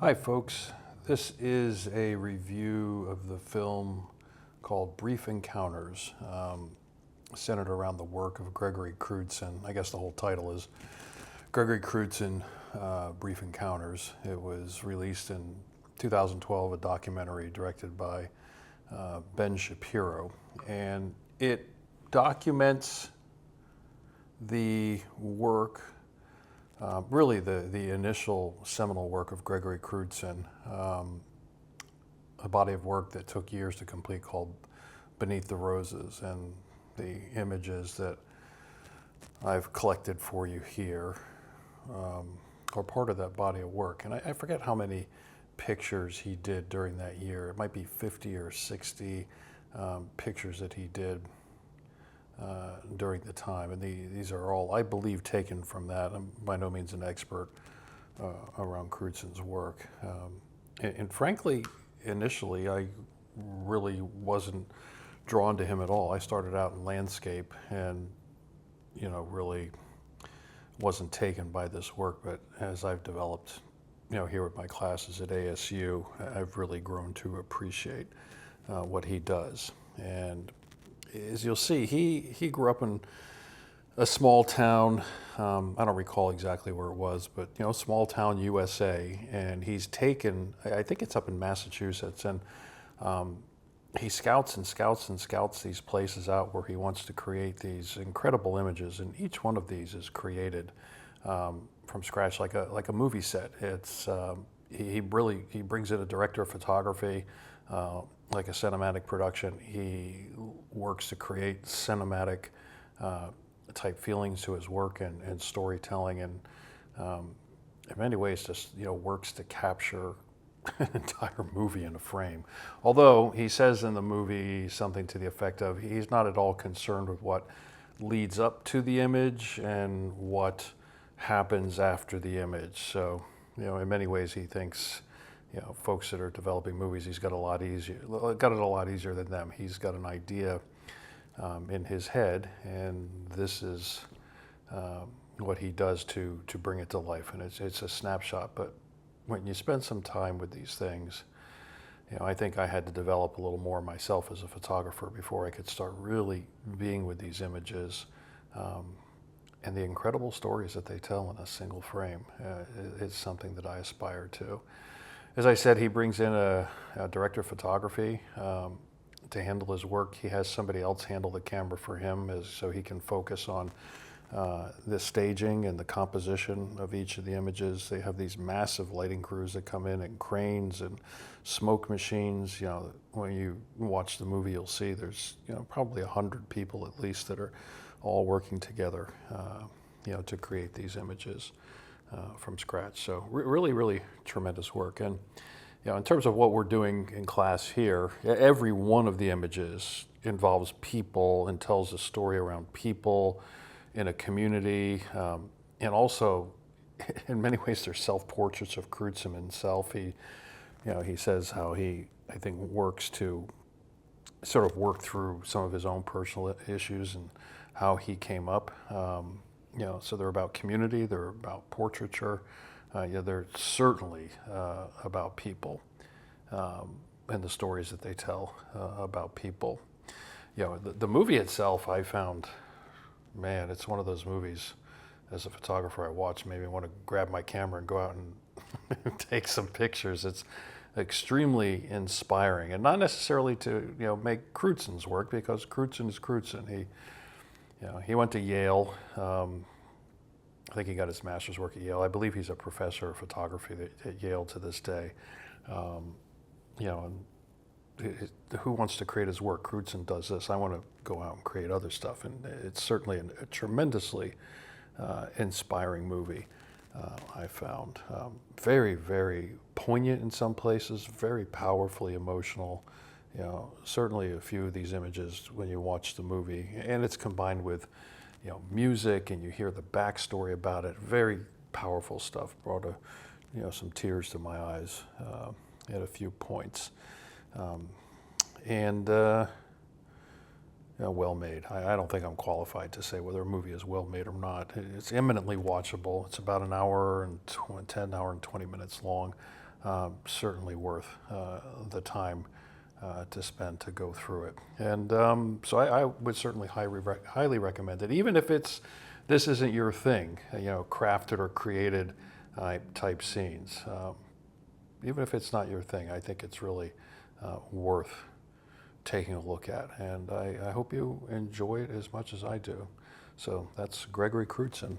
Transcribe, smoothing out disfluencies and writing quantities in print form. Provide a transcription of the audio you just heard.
Hi, folks. This is a review of the film called Brief Encounters, centered around the work of Gregory Crewdson. I guess the whole title is Gregory Crewdson, Brief Encounters. It was released in 2012, a documentary directed by Ben Shapiro, and it documents the work, really the initial seminal work of Gregory Crewdson, a body of work that took years to complete called Beneath the Roses, and the images that I've collected for you here are part of that body of work. And I forget how many pictures he did during that year. It might be 50 or 60 pictures that he did during the time, and these are all, I believe, taken from that. I'm by no means an expert around Crewdson's work, and frankly, initially, I really wasn't drawn to him at all. I started out in landscape, and really wasn't taken by this work. But as I've developed, here with my classes at ASU, I've really grown to appreciate what he does. And as you'll see, he grew up in a small town. I don't recall exactly where it was, but small town USA. And he's taken, I think it's up in Massachusetts, and he scouts and scouts and scouts these places out where he wants to create these incredible images. And each one of these is created from scratch, like a movie set. It's he brings in a director of photography. Like a cinematic production. He works to create cinematic type feelings to his work and storytelling, and in many ways just works to capture an entire movie in a frame. Although he says in the movie something to the effect of he's not at all concerned with what leads up to the image and what happens after the image. So in many ways he thinks folks that are developing movies, he's got it a lot easier than them. He's got an idea in his head, and this is what he does to bring it to life. And it's a snapshot. But when you spend some time with these things, I think I had to develop a little more myself as a photographer before I could start really being with these images. And the incredible stories that they tell in a single frame is something that I aspire to. As I said, he brings in a director of photography to handle his work. He has somebody else handle the camera for him so he can focus on the staging and the composition of each of the images. They have these massive lighting crews that come in, and cranes and smoke machines. When you watch the movie, you'll see there's probably 100 people at least that are all working together to create these images from scratch. So really tremendous work. And in terms of what we're doing in class here, every one of the images involves people and tells a story around people in a community, and also in many ways they're self-portraits of Crewdson himself. He says how he, I think, works to sort of work through some of his own personal issues and how he came up. So they're about community, they're about portraiture, they're certainly about people, and the stories that they tell about people. The movie itself, I found, man, it's one of those movies, as a photographer I watch, maybe I want to grab my camera and go out and take some pictures. It's extremely inspiring, and not necessarily to make Crewdson's work, because Crewdson is Crewdson. He went to Yale. I think he got his master's work at Yale. I believe he's a professor of photography at Yale to this day. And who wants to create his work? Crewdson does this. I want to go out and create other stuff. And it's certainly a tremendously inspiring movie, I found. Very, very poignant in some places, very powerfully emotional. Certainly a few of these images when you watch the movie, and it's combined with, music, and you hear the backstory about it. Very powerful stuff. Brought some tears to my eyes at a few points, and well made. I don't think I'm qualified to say whether a movie is well made or not. It's eminently watchable. It's about an hour and 20 minutes long. certainly worth the time to spend to go through it. And so I would certainly highly recommend it, even if this isn't your thing, crafted or created type scenes. Even if it's not your thing, I think it's really worth taking a look at. And I hope you enjoy it as much as I do. So that's Gregory Crewdson.